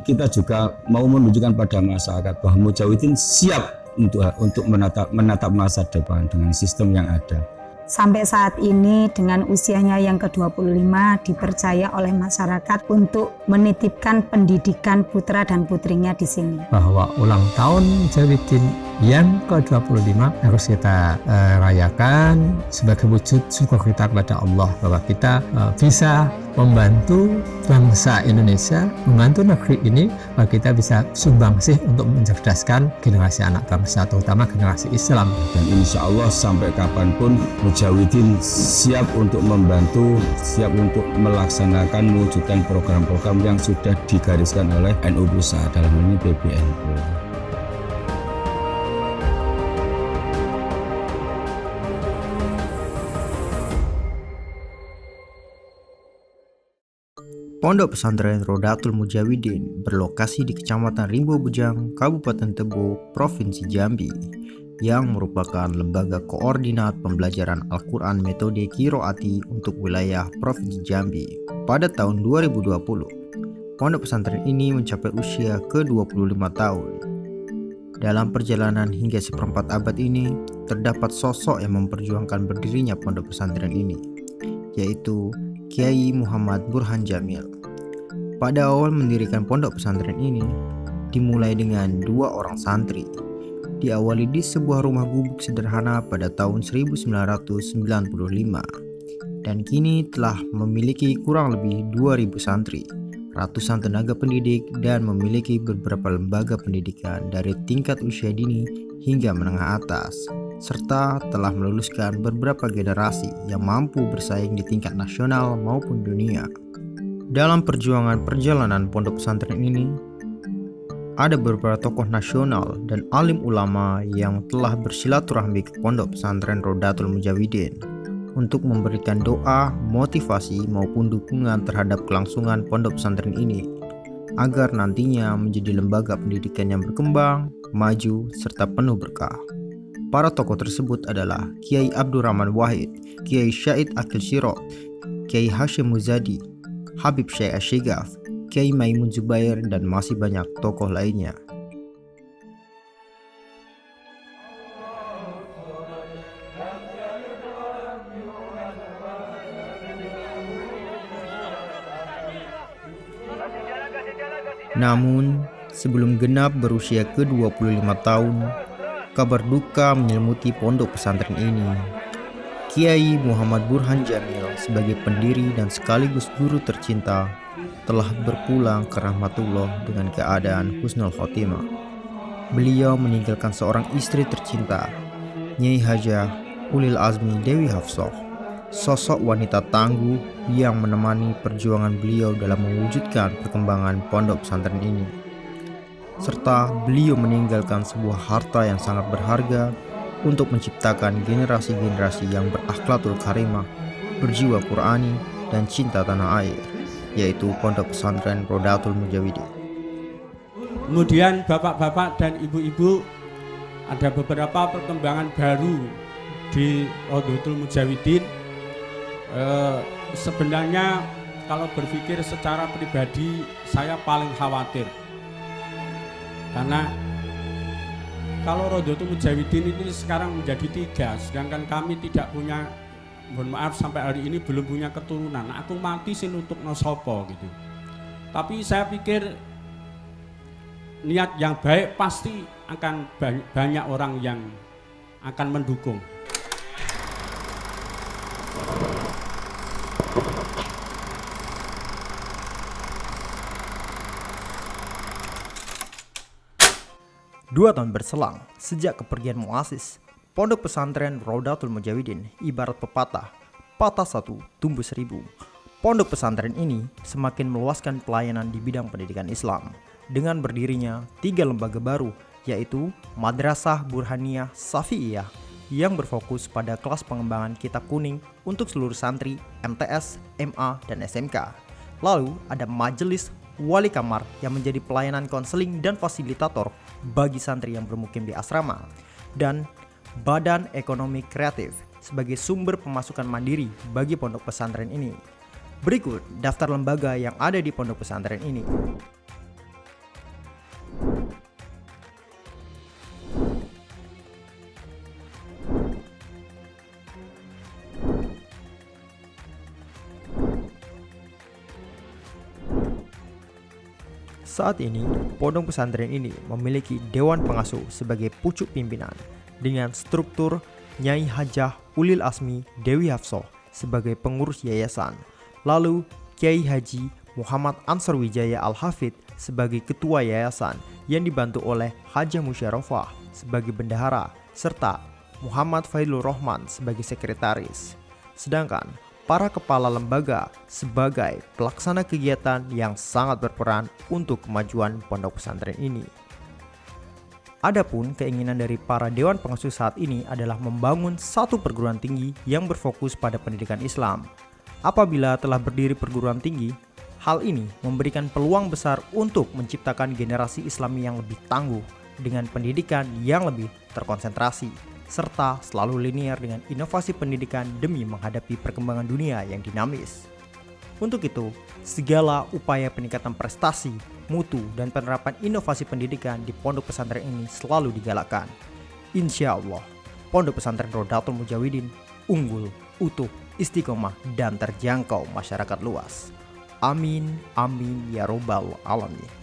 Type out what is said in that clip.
kita juga mau menunjukkan pada masyarakat bahwa Mujahidin siap untuk menatap masa depan dengan sistem yang ada. Sampai saat ini dengan usianya yang ke-25 dipercaya oleh masyarakat untuk menitipkan pendidikan putra dan putrinya di sini. Bahwa ulang tahun Mujahidin yang ke-25 harus kita rayakan sebagai wujud syukur kita kepada Allah bahwa kita bisa membantu bangsa Indonesia, membantu negeri ini, bahwa kita bisa sumbangsih untuk mencerdaskan generasi anak bangsa, terutama generasi Islam. Dan insya Allah sampai kapanpun Mujahidin siap untuk membantu, siap untuk melaksanakan mewujudkan program-program yang sudah digariskan oleh NU Pusat, dalam hal ini PBNU. Pondok Pesantren Rodatul Mujahidin berlokasi di Kecamatan Rimbo Bujang, Kabupaten Tebo, Provinsi Jambi, yang merupakan lembaga koordinat pembelajaran Al-Quran metode Qiraati untuk wilayah Provinsi Jambi. Pada tahun 2020, pondok pesantren ini mencapai usia ke-25 tahun. Dalam perjalanan hingga seperempat abad ini, terdapat sosok yang memperjuangkan berdirinya pondok pesantren ini, yaitu Kiai Muhammad Burhan Jamil. Pada awal mendirikan pondok pesantren ini, dimulai dengan 2 orang santri. Diawali di sebuah rumah gubuk sederhana pada tahun 1995, dan kini telah memiliki kurang lebih 2.000 santri, ratusan tenaga pendidik, dan memiliki beberapa lembaga pendidikan dari tingkat usia dini hingga menengah atas, serta telah meluluskan beberapa generasi yang mampu bersaing di tingkat nasional maupun dunia. Dalam perjalanan pondok pesantren ini, ada beberapa tokoh nasional dan alim ulama yang telah bersilaturahmi ke pondok pesantren Rodatul Mujahidin untuk memberikan doa, motivasi maupun dukungan terhadap kelangsungan pondok pesantren ini agar nantinya menjadi lembaga pendidikan yang berkembang, maju, serta penuh berkah. Para tokoh tersebut adalah Kiai Abdurrahman Wahid, Kiai Syahid Akil Sirot, Kiai Hashim Muzadi, Habib Syekh Asyigaf, Kiai Maimun Zubair, dan masih banyak tokoh lainnya. Namun, sebelum genap berusia ke-25 tahun, kabar duka menyelimuti pondok pesantren ini. Kiai Muhammad Burhan Jamil sebagai pendiri dan sekaligus guru tercinta telah berpulang ke rahmatullah dengan keadaan husnul khotimah. Beliau meninggalkan seorang istri tercinta, Nyai Hajah Ulil Azmi Dewi Hafsah, sosok wanita tangguh yang menemani perjuangan beliau dalam mewujudkan perkembangan pondok pesantren ini. Serta beliau meninggalkan sebuah harta yang sangat berharga untuk menciptakan generasi-generasi yang berakhlakul karimah, berjiwa Qur'ani, dan cinta tanah air, yaitu pondok pesantren Rodatul Mujahidin. Kemudian bapak-bapak dan ibu-ibu, ada beberapa perkembangan baru di Rodatul Mujahidin. Sebenarnya kalau berpikir secara pribadi, saya paling khawatir karena kalau Rodatul Mujahidin ini sekarang menjadi 3, sedangkan kami tidak punya, mohon maaf sampai hari ini belum punya keturunan. Aku mati sin untuk nosopo gitu. Tapi saya pikir niat yang baik pasti akan banyak orang yang akan mendukung. Dua tahun berselang sejak kepergian muasis, pondok pesantren Rodatul Mujahidin ibarat pepatah, patah 1 tumbuh 1000. Pondok pesantren ini semakin meluaskan pelayanan di bidang pendidikan Islam dengan berdirinya 3 lembaga baru, yaitu Madrasah Burhaniyah Syafi'iyah yang berfokus pada kelas pengembangan kitab kuning untuk seluruh santri MTS, MA, dan SMK. Lalu ada Majelis Wali Kamar yang menjadi pelayanan konseling dan fasilitator bagi santri yang bermukim di asrama, dan Badan Ekonomi Kreatif sebagai sumber pemasukan mandiri bagi pondok pesantren ini. Berikut daftar lembaga yang ada di pondok pesantren ini. Saat ini, pondok pesantren ini memiliki Dewan Pengasuh sebagai pucuk pimpinan dengan struktur Nyai Hajah Ulil Asmi Dewi Hafsoh sebagai pengurus yayasan, lalu Kiai Haji Muhammad Ansar Wijaya Al-Hafid sebagai ketua yayasan yang dibantu oleh Hajah Musyarafah sebagai bendahara, serta Muhammad Failur Rahman sebagai sekretaris. Sedangkan para kepala lembaga sebagai pelaksana kegiatan yang sangat berperan untuk kemajuan pondok pesantren ini. Adapun keinginan dari para dewan pengasuh saat ini adalah membangun satu perguruan tinggi yang berfokus pada pendidikan Islam. Apabila telah berdiri perguruan tinggi, hal ini memberikan peluang besar untuk menciptakan generasi Islami yang lebih tangguh dengan pendidikan yang lebih terkonsentrasi, serta selalu linear dengan inovasi pendidikan demi menghadapi perkembangan dunia yang dinamis. Untuk itu, segala upaya peningkatan prestasi, mutu, dan penerapan inovasi pendidikan di pondok pesantren ini selalu digalakkan. Insya Allah, pondok pesantren Rodatul Mujawidin unggul, utuh, istiqomah, dan terjangkau masyarakat luas. Amin, amin, ya robbal alamin.